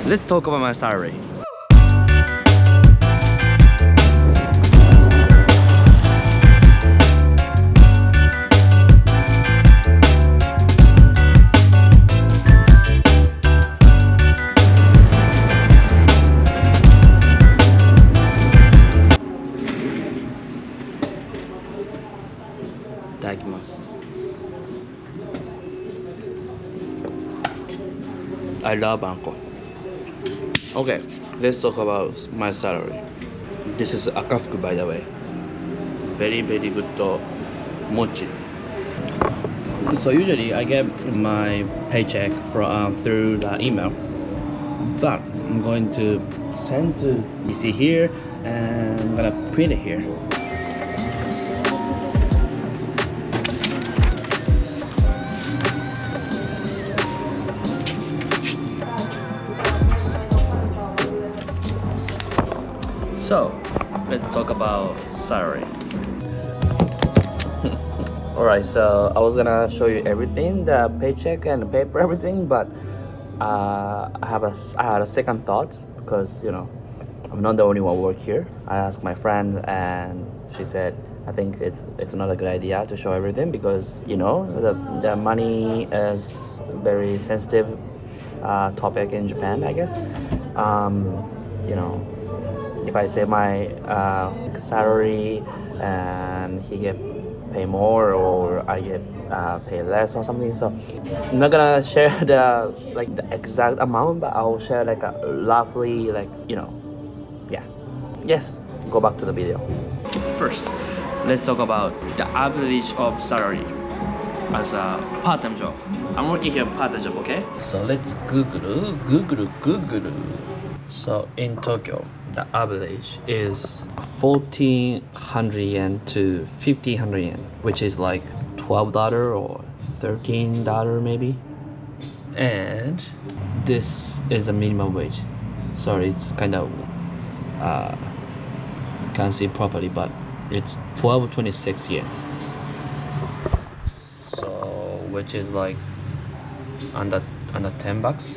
let's talk about my salary. I love Anko. Okay, let's talk about my salary. This is akafuku, by the way. Very good mochi. So usually I get my paycheck through the email, but I'm going to send to PC here and I'm gonna print it here. So, let's talk about salary. Alright, so I was gonna show you everything, the paycheck and the paper, everything, but I had a second thought because, you know, I'm not the only one work here. I asked my friend and she said, I think it's not a good idea to show everything because, you know, the money is very sensitive topic in Japan, I guess. You know, if I say my salary and he get pay more or I get pay less or something, so I'm not gonna share the exact amount, but I'll share like a roughly, like, you know, yeah. Yes, go back to the video. First, let's talk about the average of salary as a part-time job. I'm working here part-time job, okay? So let's Google. So in Tokyo, the average is 1,400 yen to 1,500 yen, which is like $12 or $13 maybe. And this is the minimum wage. Sorry, it's kind of can't see properly, but it's 12.26 yen. So which is like under $10.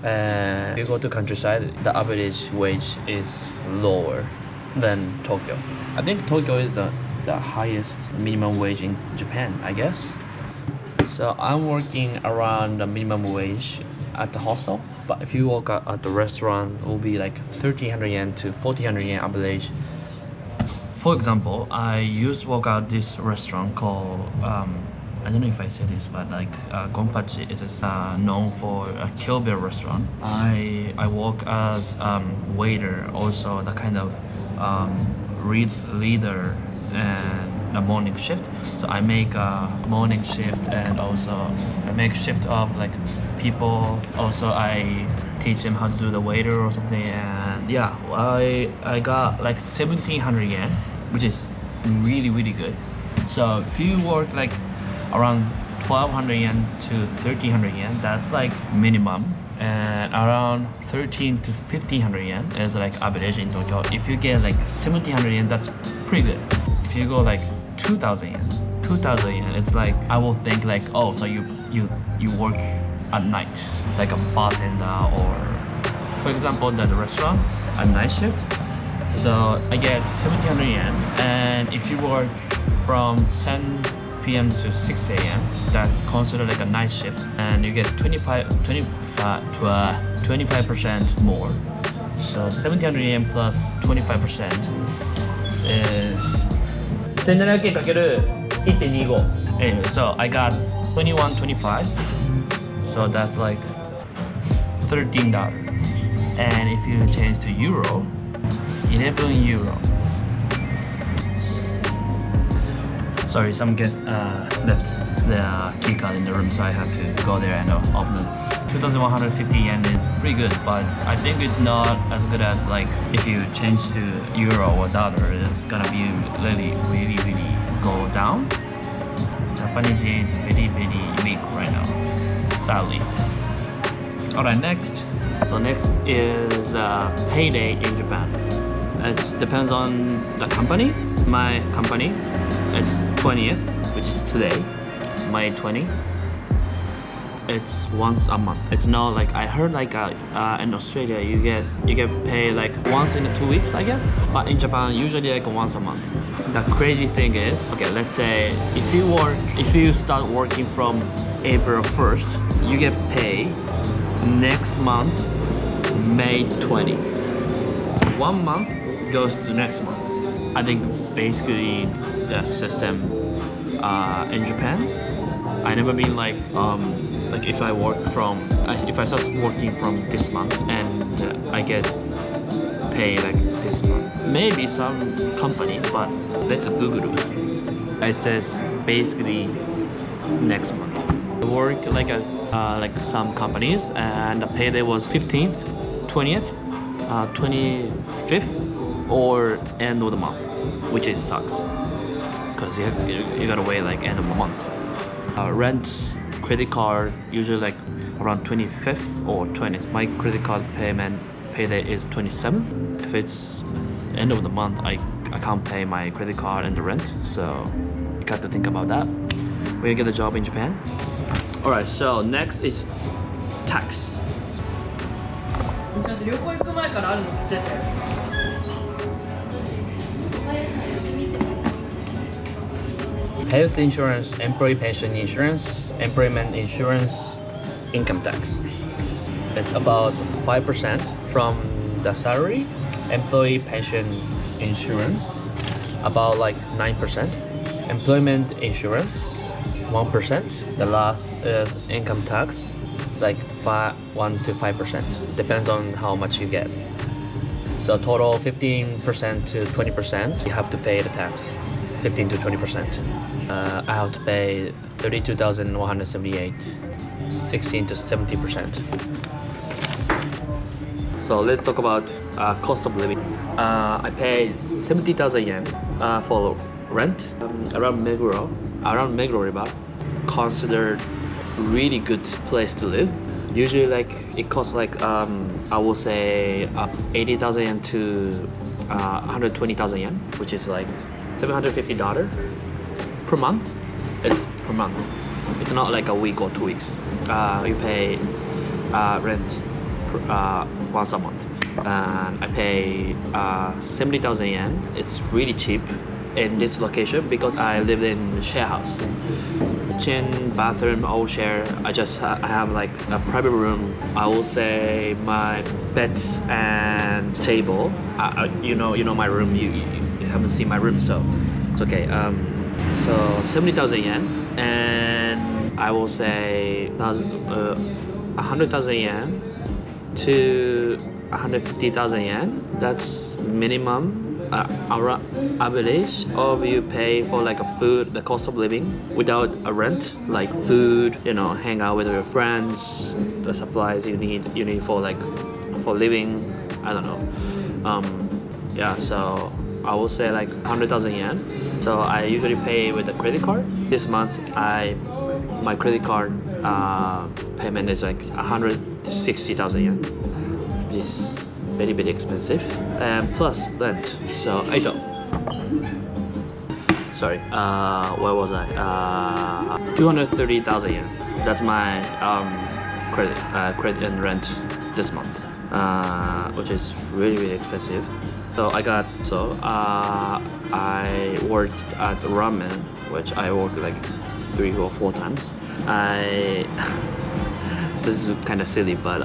And if you go to countryside, the average wage is lower than Tokyo. I think Tokyo is the highest minimum wage in Japan, I guess. So I'm working around the minimum wage at the hostel, but if you work at the restaurant, it will be like 1,300 yen to 1,400 yen average. For example, I used to work at this restaurant called I don't know if I say this, but like Gonpachi is known for a Kill Bill restaurant. I work as waiter, also the kind of leader and a morning shift. So I make a morning shift and also I make shift of like people. Also I teach them how to do the waiter or something. And yeah, I got like 1,700 yen, which is really good. So if you work like around 1,200 yen to 1,300 yen, that's like minimum, and around 1,300 to 1,500 yen is like average in Tokyo. If you get like 1,700 yen, that's pretty good. If you go like 2,000 yen, it's like I will think like, oh, so you work at night, like a bartender, or for example the restaurant, a night shift. So I get 1,700 yen, and if you work from 10 p.m. to 6 a.m. that's considered like a night shift, and you get 25% more. So 1,700 yen plus 25% is 1,700yen × 1.25. Anyway, so I got 21.25, so that's like $13. And if you change to euro, 11 euro. Sorry, some guests left the key card in the room, so I have to go there and open it. 2,150 yen is pretty good, but I think it's not as good as like if you change to euro or dollar, it's gonna be really go down. Japanese yen is very weak right now, sadly. Alright, next. So next is Payday in Japan. It depends on the company. My company, it's 20th, which is today, May 20. it's once a month. It's not like I heard like in Australia you get paid like once in 2 weeks, I guess. But in Japan usually like once a month. The crazy thing is, okay, let's say if you start working from April 1st, you get paid next month May 20. So 1 month goes to next month. I think basically the system in Japan, I never been like if I start working from this month and I get paid like this month. Maybe some company, but let's Google it. It says basically next month. I work like some companies, and the payday was 15th, 20th, 25th, or end of the month, which is sucks because you gotta wait like end of the month. Rent, credit card, usually like around 25th or 20th. My credit card payday is 27th. If it's end of the month, I can't pay my credit card and the rent, so got to think about that when you get a job in Japan. Alright, so next is tax. Health insurance, employee pension insurance, employment insurance, income tax. It's about 5% from the salary. Employee pension insurance, about like 9%. Employment insurance, 1%. The last is income tax. It's like 1 to 5%. Depends on how much you get. So total 15% to 20%. You have to pay the tax. 15 to 20%. I have to pay 32,178. 16 to 70%. So let's talk about cost of living. I pay 70,000 yen for rent around Meguro River. Considered really good place to live. Usually like it costs like I will say 80,000 yen to 120,000 yen, which is like $750 per month. It's per month. It's not like a week or 2 weeks. You pay rent once a month, and I pay 70,000 yen. It's really cheap in this location because I live in share house. Kitchen, bathroom, all share. I have like a private room. I will say my bed and table. You know my room. You haven't seen my room, so it's okay. So 70,000 yen, and I will say 100,000 yen to 150,000 yen. That's minimum. Our average of you pay for like a food, the cost of living without a rent, like food, hang out with your friends, the supplies you need for like for living. I don't know. So I will say like 100,000 yen. So I usually pay with a credit card. This month my credit card payment is like 160,000 yen. It's very expensive, and plus rent. So sorry, where was I? 230,000 yen. That's my credit and rent this month, which is really expensive. So I worked at ramen, which I worked like 3 or 4 times. This is kind of silly, but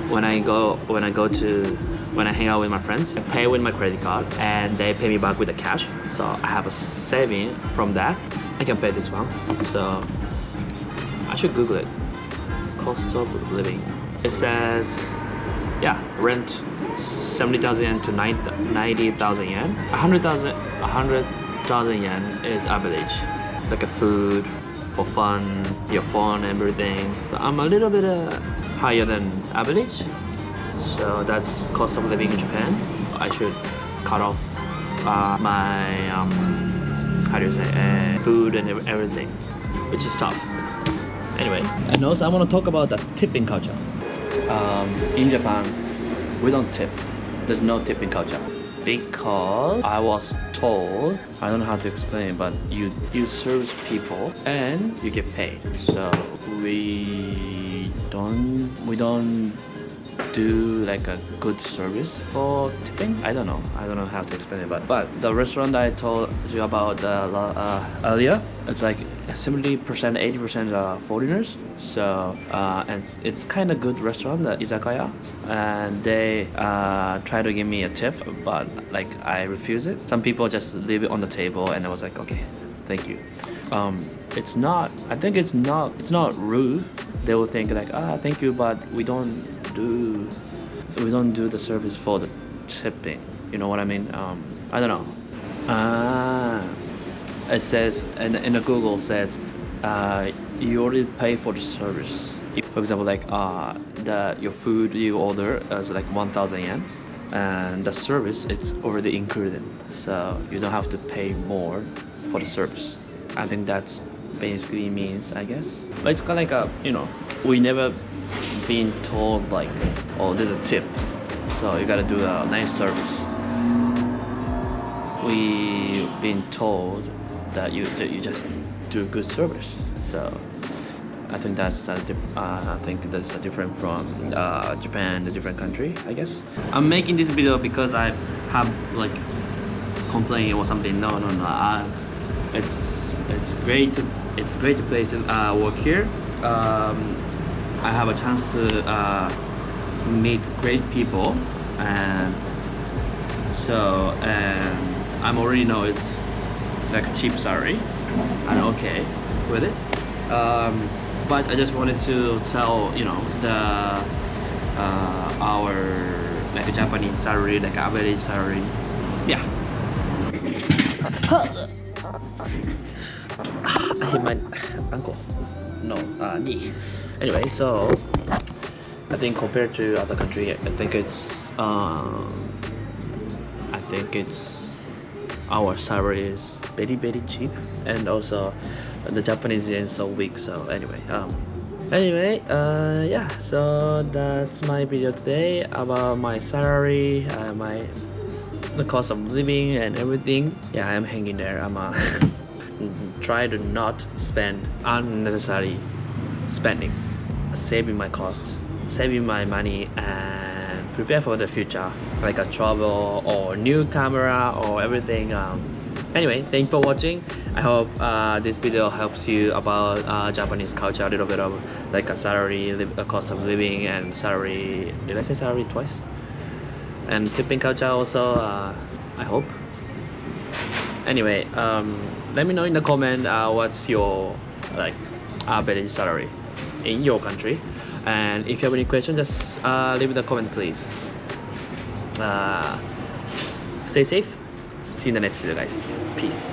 when I hang out with my friends, I pay with my credit card and they pay me back with the cash. So I have a saving from that. I can pay this one. So I should Google it. Cost of living. It says, rent 70,000 yen to 90,000 yen. 100,000 yen is average. Like a food, for fun, your phone, everything. I'm a little bit higher than average. So that's cost of living in Japan. I should cut off my food and everything, which is tough. Anyway, and also I want to talk about the tipping culture. In Japan, we don't tip. There's no tipping culture. because I was told, I don't know how to explain it, but you serve people and you get paid. So we don't do like a good service for tipping. I don't know how to explain it, but the restaurant that I told you about earlier, it's like 70%, 80% foreigners. So and it's kind of good restaurant, the izakaya, and they try to give me a tip, but like I refuse it. Some people just leave it on the table, and I was like, okay, thank you. It's not, I think it's not rude. They will think like, thank you, but we don't do the service for the tipping. You know what I mean? I don't know. It says, and in the Google says, you already pay for the service. For example, like your food you order is like 1,000 yen, and the service it's already included, so you don't have to pay more for the service. I think that's basically means, I guess. But it's kind of like we never been told like, oh, there's a tip, so you gotta do a nice service. We've been told that you just do good service. So I think that's different from Japan, the different country, I guess. I'm making this video because I have like complain or something. No. It's great to place work here. I have a chance to meet great people, and so I'm already know it's like a cheap salary. I'm okay with it. But I just wanted to tell our like a Japanese salary, like average salary. Yeah. I hit my ankle. No, knee. Anyway, so I think compared to other country, I think it's our salary is very cheap, and also the Japanese yen is so weak. So anyway, yeah. So that's my video today about my salary, the cost of living and everything. Yeah, I'm hanging there. I'm try to not spend unnecessary spending, saving my cost, saving my money, and prepare for the future, like a travel or new camera or everything. Anyway, thanks for watching. I hope this video helps you about Japanese culture, a little bit of like a salary, a cost of living, and salary. Did I say salary twice? And tipping culture also. I hope. Anyway, let me know in the comment what's your like average salary in your country, and if you have any questions, just leave in the comment, please. Stay safe. See you in the next video, guys. Peace.